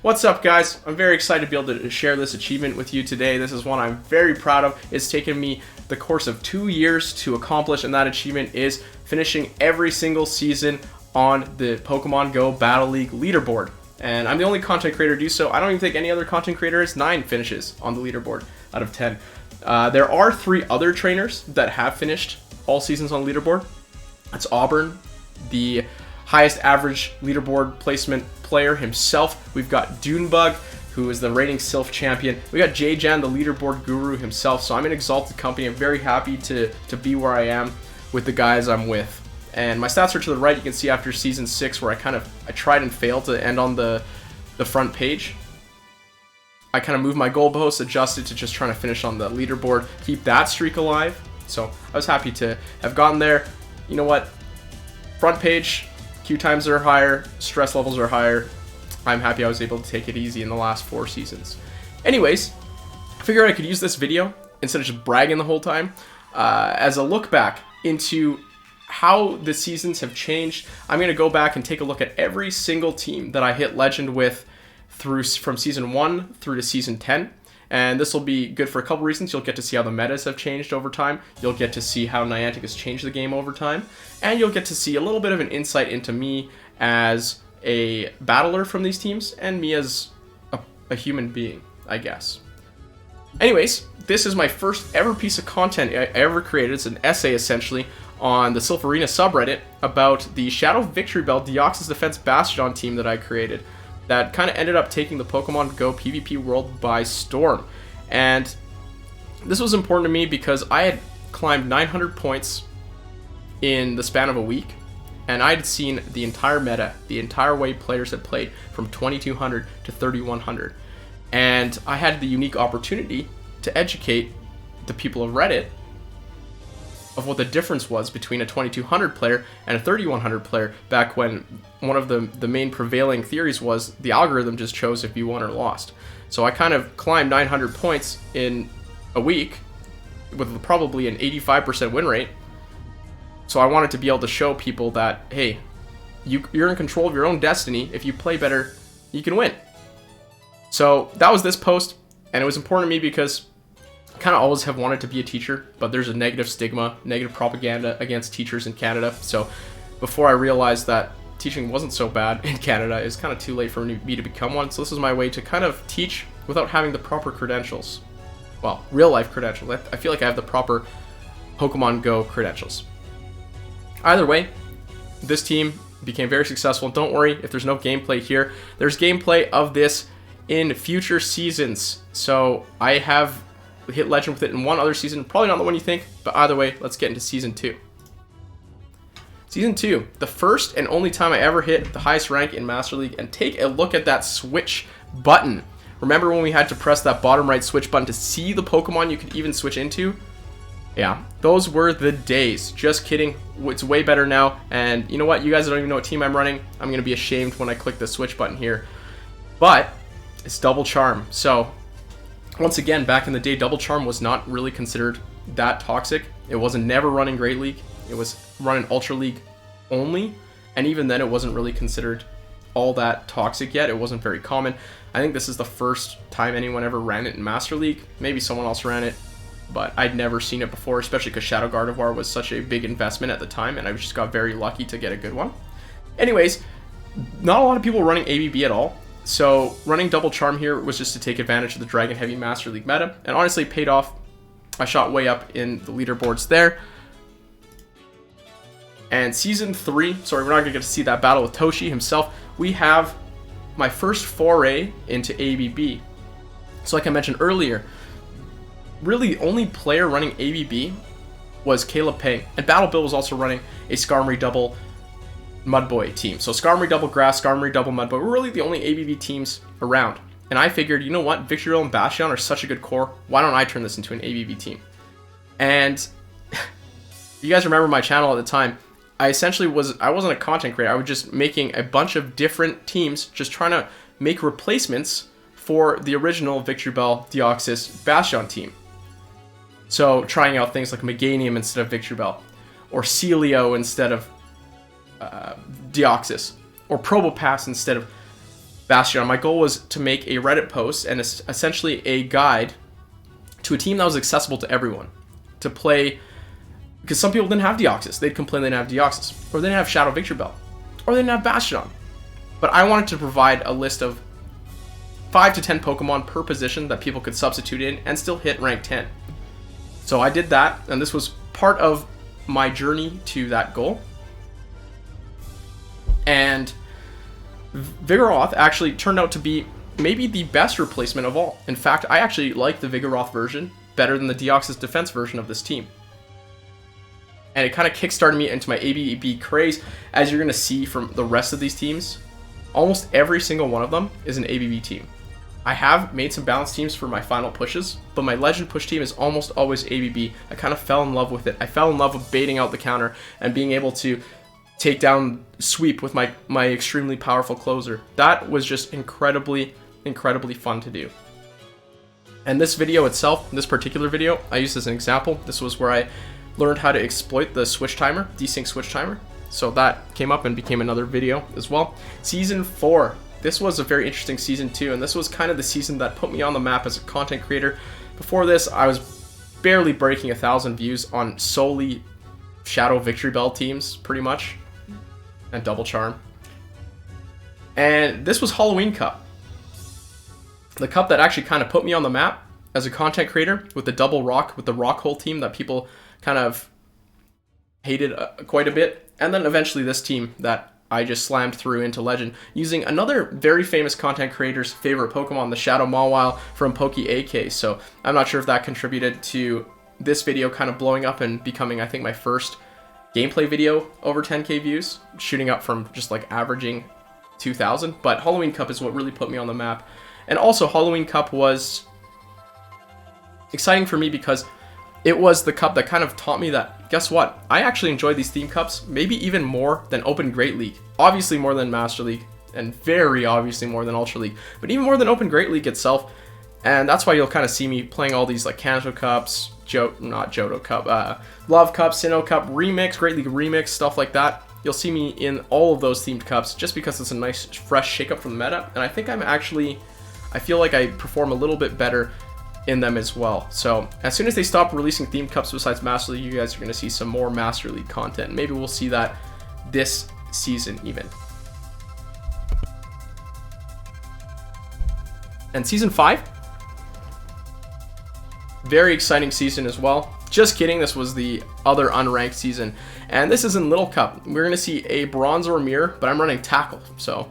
What's up, guys? I'm very excited to be able to share this achievement with you today. This is one I'm very proud of. It's taken me the course of 2 years to accomplish, and that achievement is finishing every single season on the Pokemon Go Battle League leaderboard. And I'm the only content creator to do so. I don't even think any other content creator has 9 finishes on the leaderboard out of 10. There are 3 other trainers that have finished all seasons on the leaderboard. That's Auburn, the highest average leaderboard placement player himself. We've got Dunebug, who is the reigning Sylph champion. We got J-Jan, the leaderboard guru himself. So I'm in exalted company. I'm very happy to be where I am with the guys I'm with. And my stats are to the right. You can see after season 6 where I tried and failed to end on the front page. I kind of moved my goalposts, adjusted to just trying to finish on the leaderboard, keep that streak alive. So I was happy to have gotten there. You know what? Front page, queue times are higher, stress levels are higher. I'm happy I was able to take it easy in the last 4 seasons. Anyways, I figured I could use this video, instead of just bragging the whole time, as a look back into how the seasons have changed. I'm going to go back and take a look at every single team that I hit Legend with from Season 1 through to Season 10. And this will be good for a couple reasons. You'll get to see how the metas have changed over time. You'll get to see how Niantic has changed the game over time. And you'll get to see a little bit of an insight into me as a battler from these teams and me as a human being, I guess. Anyways, this is my first ever piece of content I ever created. It's an essay, essentially, on the Sylph Arena subreddit about the Shadow Victory Bell Deoxys Defense Bastion team that I created that kind of ended up taking the Pokemon Go PvP world by storm. And this was important to me because I had climbed 900 points in the span of a week, and I had seen the entire meta, the entire way players had played from 2200 to 3100. And I had the unique opportunity to educate the people of Reddit of what the difference was between a 2200 player and a 3100 player back when one of the main prevailing theories was the algorithm just chose if you won or lost. So I kind of climbed 900 points in a week with probably an 85% win rate. So I wanted to be able to show people that, hey, you're in control of your own destiny. If you play better, you can win. So that was this post, and it was important to me because I kind of always have wanted to be a teacher, but there's a negative stigma, negative propaganda against teachers in Canada. So before I realized that teaching wasn't so bad in Canada, it's kind of too late for me to become one. So this is my way to kind of teach without having the proper credentials. Well, real life credentials. I feel like I have the proper Pokemon Go credentials. Either way, this team became very successful. Don't worry if there's no gameplay here. There's gameplay of this in future seasons. So I have hit Legend with it in one other season. Probably not the one you think, but either way, let's get into Season 2. Season 2, the first and only time I ever hit the highest rank in Master League, and take a look at that switch button. Remember when we had to press that bottom right switch button to see the Pokemon you could even switch into? Yeah, those were the days. Just kidding. It's way better now. And you know what? You guys don't even know what team I'm running. I'm going to be ashamed when I click the switch button here. But it's Double Charm. So once again, back in the day, Double Charm was not really considered that toxic. It wasn't never running Great League. It was running Ultra League only. And even then, it wasn't really considered all that toxic yet. It wasn't very common. I think this is the first time anyone ever ran it in Master League. Maybe someone else ran it, but I'd never seen it before, especially because Shadow Gardevoir was such a big investment at the time, and I just got very lucky to get a good one. Anyways, not a lot of people were running ABB at all, so running Double Charm here was just to take advantage of the Dragon Heavy Master League meta, and honestly paid off. I shot way up in the leaderboards there. And Season 3, sorry, we're not going to get to see that battle with Toshi himself. We have my first foray into ABB. So like I mentioned earlier, really the only player running ABB was Caleb Pang. And Battle Bill was also running a Skarmory double Mudboy team. So Skarmory double Grass, Skarmory double Mudboy were really the only ABB teams around. And I figured, you know what, Victreal and Bastion are such a good core. Why don't I turn this into an ABB team? And you guys remember my channel at the time. I wasn't a content creator. I was just making a bunch of different teams, just trying to make replacements for the original Victreebel Deoxys Bastion team. So trying out things like Meganium instead of Victreebel, or Celio instead of Deoxys, or Probopass instead of Bastion. My goal was to make a Reddit post and essentially a guide to a team that was accessible to everyone to play, because some people didn't have Deoxys. They'd complain they didn't have Deoxys, or they didn't have Shadow Victory Belt, or they didn't have Bastion. But I wanted to provide a list of 5 to 10 Pokemon per position that people could substitute in and still hit rank 10. So I did that, and this was part of my journey to that goal. And Vigoroth actually turned out to be maybe the best replacement of all. In fact, I actually like the Vigoroth version better than the Deoxys Defense version of this team. And it kind of kickstarted me into my ABB craze. As you're going to see from the rest of these teams, almost every single one of them is an ABB team. I have made some balanced teams for my final pushes, but my Legend push team is almost always ABB. I kind of fell in love with it. I fell in love with baiting out the counter and being able to take down sweep with my extremely powerful closer. That was just incredibly fun to do. And this video itself, this particular video, I used as an example. This was where I learned how to exploit the switch timer, desync switch timer. So that came up and became another video as well. Season 4. This was a very interesting season too, and this was kind of the season that put me on the map as a content creator. Before this, I was barely breaking 1,000 views on solely Shadow Victory Bell teams, pretty much, and Double Charm. And this was Halloween Cup. The cup that actually kind of put me on the map as a content creator with the double rock, with the rock hole team that people kind of hated quite a bit. And then eventually this team that I just slammed through into Legend using another very famous content creator's favorite Pokemon, the Shadow Mawile from Poke AK. So I'm not sure if that contributed to this video kind of blowing up and becoming, I think, my first gameplay video over 10k views, shooting up from just like averaging 2,000. But Halloween Cup is what really put me on the map. And also Halloween Cup was exciting for me because it was the cup that kind of taught me that, guess what? I actually enjoy these theme cups maybe even more than Open Great League. Obviously more than Master League, and very obviously more than Ultra League, but even more than Open Great League itself. And that's why you'll kind of see me playing all these like Kanto Cups, not Johto Cup, Love Cup, Sinnoh Cup, Remix, Great League Remix, stuff like that. You'll see me in all of those themed cups just because it's a nice fresh shakeup from the meta. And I think I feel like I perform a little bit better in them as well. So as soon as they stop releasing themed cups besides Master League, you guys are going to see some more Master League content. Maybe we'll see that this season even. And Season 5, very exciting season as well. Just kidding, this was the other unranked season. And this is in Little Cup. We're going to see a Bronze or Mirror, but I'm running Tackle. So,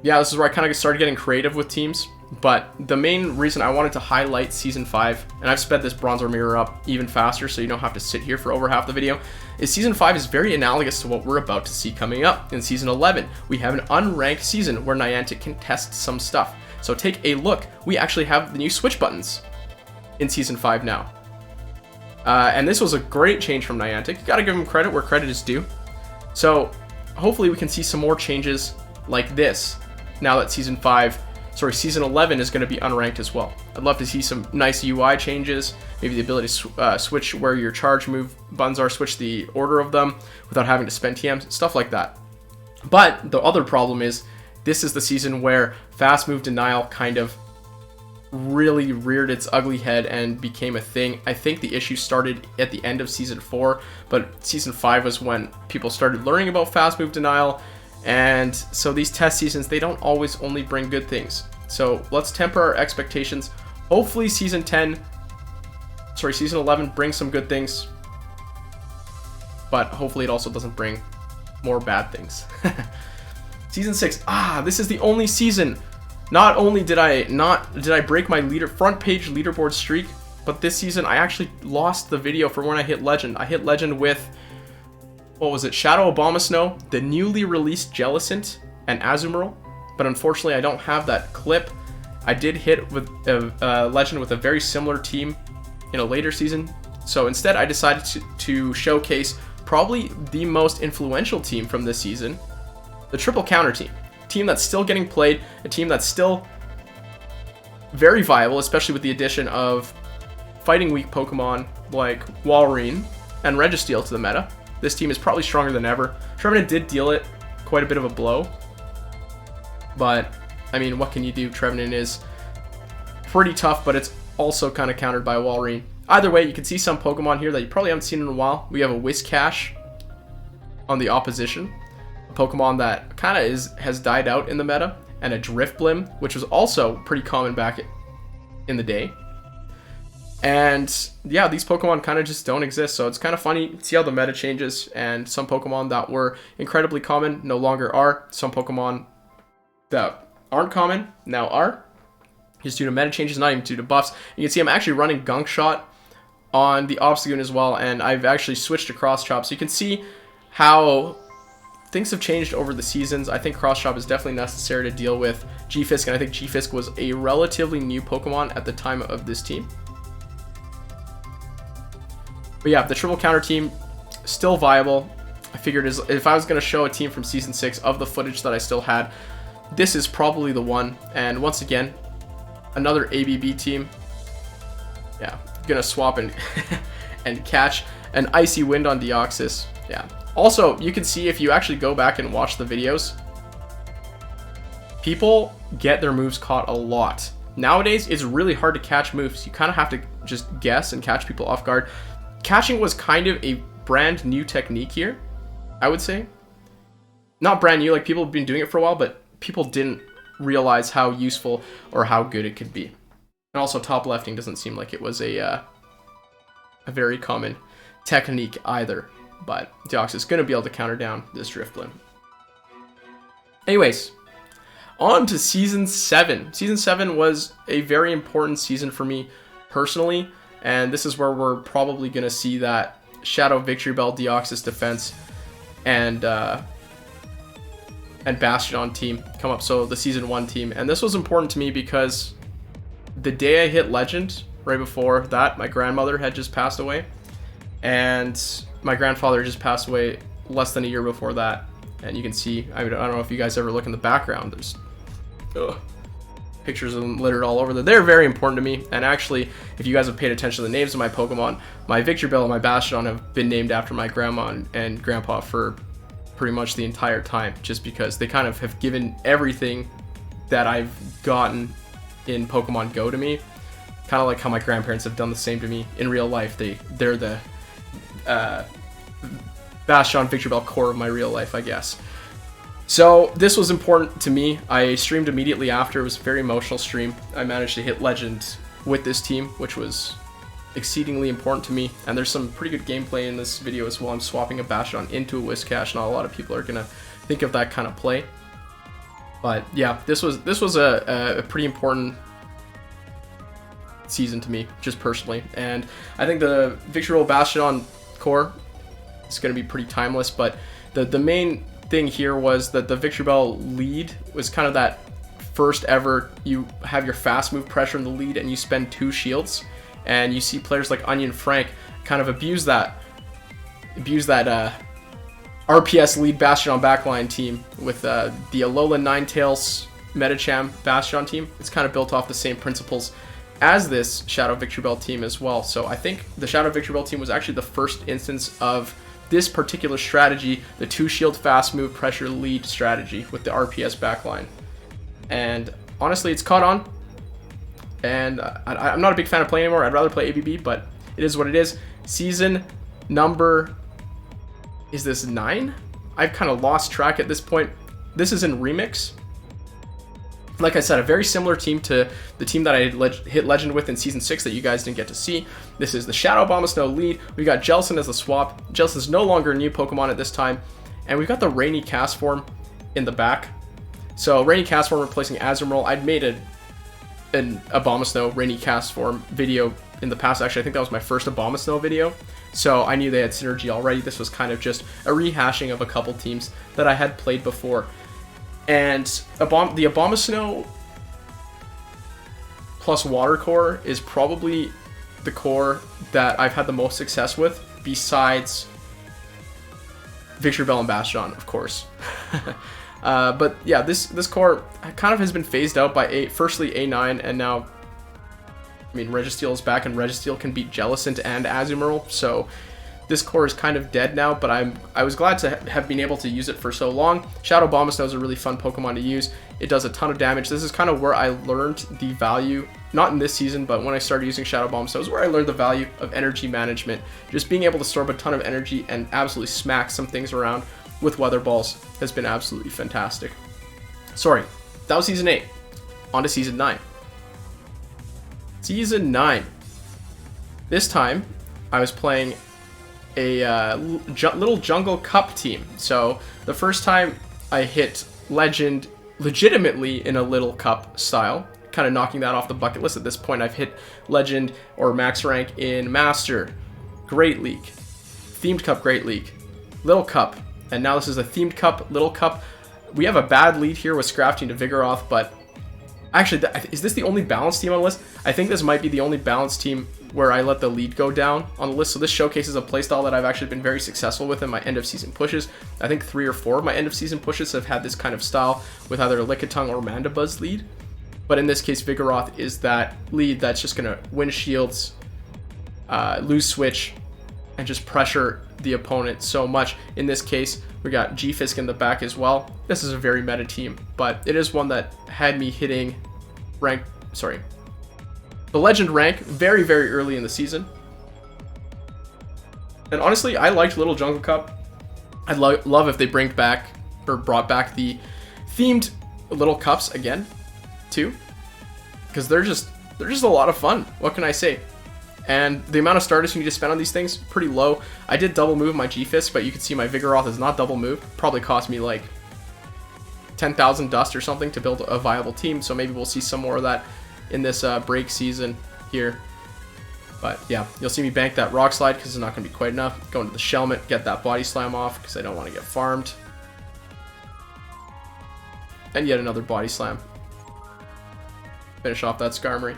yeah, this is where I kind of started getting creative with teams. But the main reason I wanted to highlight Season 5, and I've sped this Bronze or Mirror up even faster so you don't have to sit here for over half the video, is Season 5 is very analogous to what we're about to see coming up. In Season 11, we have an unranked season where Niantic can test some stuff. So take a look. We actually have the new switch buttons in Season 5 now. And this was a great change from Niantic. You gotta give them credit where credit is due. So hopefully we can see some more changes like this now that Season 11 is going to be unranked as well. I'd love to see some nice UI changes, maybe the ability to switch where your charge move buttons are, switch the order of them without having to spend TMs, stuff like that. But the other problem is, this is the season where fast move denial kind of really reared its ugly head and became a thing. I think the issue started at the end of Season 4, but Season 5 was when people started learning about fast move denial. And so these test seasons, they don't always only bring good things. So let's temper our expectations. Hopefully Season 11 brings some good things, but hopefully it also doesn't bring more bad things. Season 6, this is the only season. Not only did I break my front page leaderboard streak, but this season I actually lost the video for when I hit Legend. I hit Legend with, what was it, Shadow Abomasnow, the newly released Jellicent, and Azumarill, but unfortunately I don't have that clip. I did hit with a Legend with a very similar team in a later season, so instead I decided to showcase probably the most influential team from this season, the Triple Counter team. Team that's still getting played, a team that's still very viable, especially with the addition of fighting weak Pokemon like Walrein and Registeel to the meta. This team is probably stronger than ever. Trevenant did deal it quite a bit of a blow, But, I mean, what can you do? Trevenant is pretty tough, but it's also kind of countered by Walrein. Either way, you can see some Pokemon here that you probably haven't seen in a while. We have a Whiscash on the opposition, a Pokemon that kind of has died out in the meta, and a Driftblim, which was also pretty common back in the day. And yeah, these Pokemon kind of just don't exist, so it's kind of funny to see how the meta changes, and some Pokemon that were incredibly common no longer are. Some Pokemon that aren't common now are, just due to meta changes, not even due to buffs. You can see I'm actually running Gunk Shot on the Obstagoon as well, and I've actually switched to Cross Chop, so you can see how things have changed over the seasons. I think Cross Chop is definitely necessary to deal with G-Fisk, and I think G-Fisk was a relatively new Pokemon at the time of this team. But yeah, the triple counter team, still viable. I figured if I was going to show a team from Season 6 of the footage that I still had, this is probably the one. And once again, another ABB team. Yeah, gonna swap and and catch an Icy Wind on Deoxys. Yeah. Also, you can see if you actually go back and watch the videos, people get their moves caught a lot. Nowadays, it's really hard to catch moves. You kind of have to just guess and catch people off guard. Catching was kind of a brand new technique here, I would say. Not brand new, like people have been doing it for a while, but people didn't realize how useful or how good it could be. And also top lefting doesn't seem like it was a very common technique either. But Deoxys is going to be able to counter down this Driftblim. Anyways, on to Season 7. Season 7 was a very important season for me personally, and this is where we're probably going to see that Shadow Victory Bell Deoxys defense and Bastion team come up, so the Season 1 team. And this was important to me because the day I hit Legend, right before that, my grandmother had just passed away, and my grandfather just passed away less than a year before that. And you can see, I don't know if you guys ever look in the background, there's pictures of them littered all over there. They're very important to me, and actually, if you guys have paid attention to the names of my Pokemon, my Victory Bell and my Bastion have been named after my grandma and grandpa for pretty much the entire time, just because they kind of have given everything that I've gotten in Pokemon Go to me. Kind of like how my grandparents have done the same to me in real life. They're the Bastion Victory Bell core of my real life, I guess. So this was important to me. I streamed immediately after. It was a very emotional stream. I managed to hit Legend with this team, which was exceedingly important to me. And there's some pretty good gameplay in this video as well. I'm swapping a Bastion into a Whiscash. Not a lot of people are gonna think of that kind of play. But yeah, this was a pretty important season to me, just personally. And I think the Victory Bell Bastion core is going to be pretty timeless, but the main thing here was that the Victory Bell lead was kind of that first ever, you have your fast move pressure in the lead and you spend 2 shields, and you see players like Onion Frank kind of abuse that RPS lead Bastion backline team with the Alola Ninetales Metacham Bastion team. It's kind of built off the same principles as this Shadow Victory Bell team as well. So I think the Shadow Victory Bell team was actually the first instance of this particular strategy, the 2 shield fast move pressure lead strategy with the RPS backline. And honestly, it's caught on. And I'm not a big fan of playing anymore. I'd rather play ABB, but it is what it is. Season number, is this 9? I've kind of lost track at this point. This is in Remix. Like I said, a very similar team to the team that I hit Legend with in Season 6 that you guys didn't get to see. This is the Shadow Abomasnow lead. We got Jellicent as the swap. Jellicent is no longer a new Pokemon at this time. And we've got the Rainy Cast Form in the back. So Rainy Cast Form replacing Azumarill. I'd made an Abomasnow Rainy Cast Form video in the past. Actually, I think that was my first Abomasnow video. So I knew they had synergy already. This was kind of just a rehashing of a couple teams that I had played before. And the Abomasnow plus Water Core is probably the core that I've had the most success with, besides Victory Bell and Bastion, of course. But yeah, this core kind of has been phased out by firstly A9, and now, I mean, Registeel is back, and Registeel can beat Jellicent and Azumarill, so this core is kind of dead now, but I was glad to have been able to use it for so long. Shadow Abomasnow is a really fun Pokemon to use. It does a ton of damage. This is kind of where I learned the value, not in this season, but when I started using Shadow Bomb. So it was where I learned the value of energy management. Just being able to store up a ton of energy and absolutely smack some things around with Weather Balls has been absolutely fantastic. Sorry, that was Season 8. On to Season 9. Season 9. This time, I was playing a little Jungle Cup team. So the first time I hit Legend legitimately in a little cup style, kind of knocking that off the bucket list. At this point, I've hit Legend or Max Rank in Master, Great League, Themed Cup, Great League, Little Cup, and now this is a Themed Cup, Little Cup. We have a bad lead here with Scrafting to Vigoroth, but actually, is this the only balanced team on the list? I think this might be the only balanced team where I let the lead go down on the list. So this showcases a playstyle that I've actually been very successful with in my end of season pushes. I think 3 or 4 of my end of season pushes have had this kind of style with either Lickitung or Mandibuzz lead. But in this case, Vigoroth is that lead that's just going to win shields, lose switch, and just pressure the opponent so much. In this case, we got G-Fisk in the back as well. This is a very meta team, but it is one that had me hitting the Legend rank very, very early in the season. And honestly, I liked Little Jungle Cup. I'd love if they brought back the themed Little Cups again, too. Because they're just a lot of fun. What can I say? And the amount of Stardust you need to spend on these things, pretty low. I did double move my G-Fisk, but you can see my Vigoroth is not double moved. Probably cost me like 10,000 dust or something to build a viable team. So maybe we'll see some more of that in this break season here. But yeah, you'll see me bank that Rock Slide because it's not going to be quite enough. Go into the Shelmet, get that Body Slam off because I don't want to get farmed. And yet another Body Slam. Finish off that Skarmory.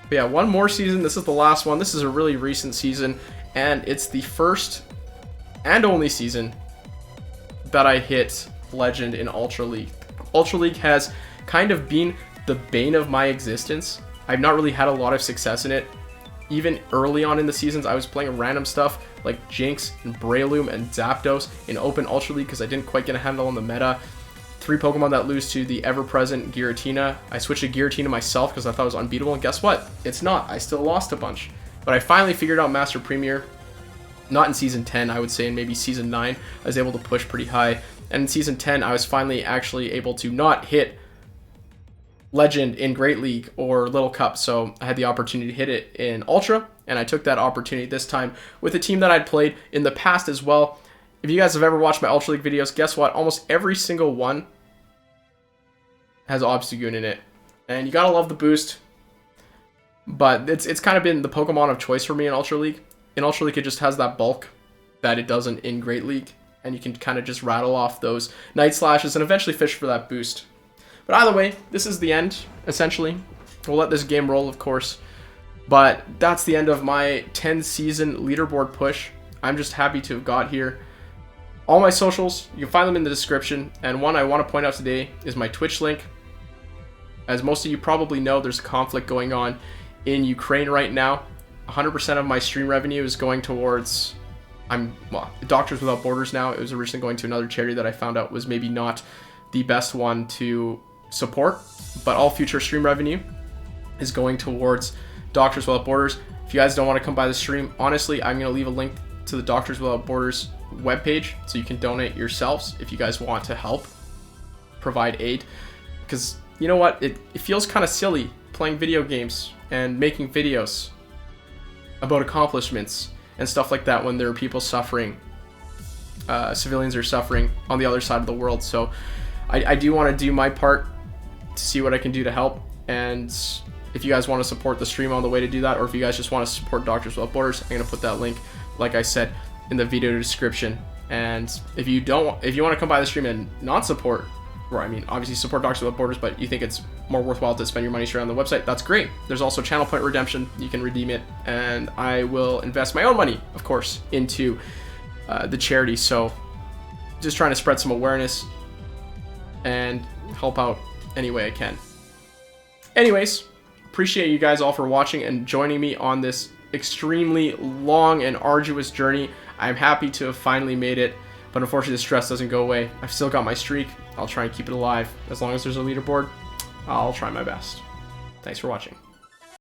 But yeah, one more season. This is the last one. This is a really recent season, and it's the first and only season that I hit Legend in Ultra League. Ultra League has kind of been the bane of my existence. I've not really had a lot of success in it. Even early on in the seasons, I was playing random stuff like Jinx and Breloom and Zapdos in Open Ultra League because I didn't quite get a handle on the meta. 3 Pokemon that lose to the ever-present Giratina. I switched to Giratina myself because I thought it was unbeatable, and guess what? It's not. I still lost a bunch. But I finally figured out Master Premier. Not in Season 10, I would say, in maybe Season 9. I was able to push pretty high. And in Season 10, I was finally actually able to not hit Legend in Great League or Little Cup, so I had the opportunity to hit it in Ultra, and I took that opportunity this time with a team that I'd played in the past as well. If you guys have ever watched my Ultra League videos, guess what? Almost every single one has Obstagoon in it. And you gotta love the boost. But it's kind of been the Pokemon of choice for me in Ultra League. In Ultra League, it just has that bulk that it doesn't in Great League. And you can kind of just rattle off those Night Slashes and eventually fish for that boost. But either way, this is the end, essentially. We'll let this game roll, of course. But that's the end of my 10-season leaderboard push. I'm just happy to have got here. All my socials, you can find them in the description. And one I want to point out today is my Twitch link. As most of you probably know, there's a conflict going on in Ukraine right now. 100% of my stream revenue is going towards, Doctors Without Borders now. It was originally going to another charity that I found out was maybe not the best one to support. But all future stream revenue is going towards Doctors Without Borders. If you guys don't want to come by the stream, honestly, I'm going to leave a link to the Doctors Without Borders webpage so you can donate yourselves if you guys want to help provide aid. Because you know what, it feels kind of silly playing video games and making videos about accomplishments and stuff like that when there are people suffering, civilians are suffering on the other side of the world. So I do want to do my part to see what I can do to help. And if you guys want to support the stream on the way to do that, or if you guys just want to support Doctors Without Borders, I'm going to put that link, like I said, in the video description. And if you want to come by the stream and not support, or I mean, obviously support Doctors Without Borders, but you think it's more worthwhile to spend your money straight on the website, that's great. There's also channel point redemption. You can redeem it, and I will invest my own money, of course, into the charity. So just trying to spread some awareness and help out any way I can. Anyways, appreciate you guys all for watching and joining me on this extremely long and arduous journey. I'm happy to have finally made it, but unfortunately the stress doesn't go away. I've still got my streak. I'll try and keep it alive. As long as there's a leaderboard, I'll try my best. Thanks for watching.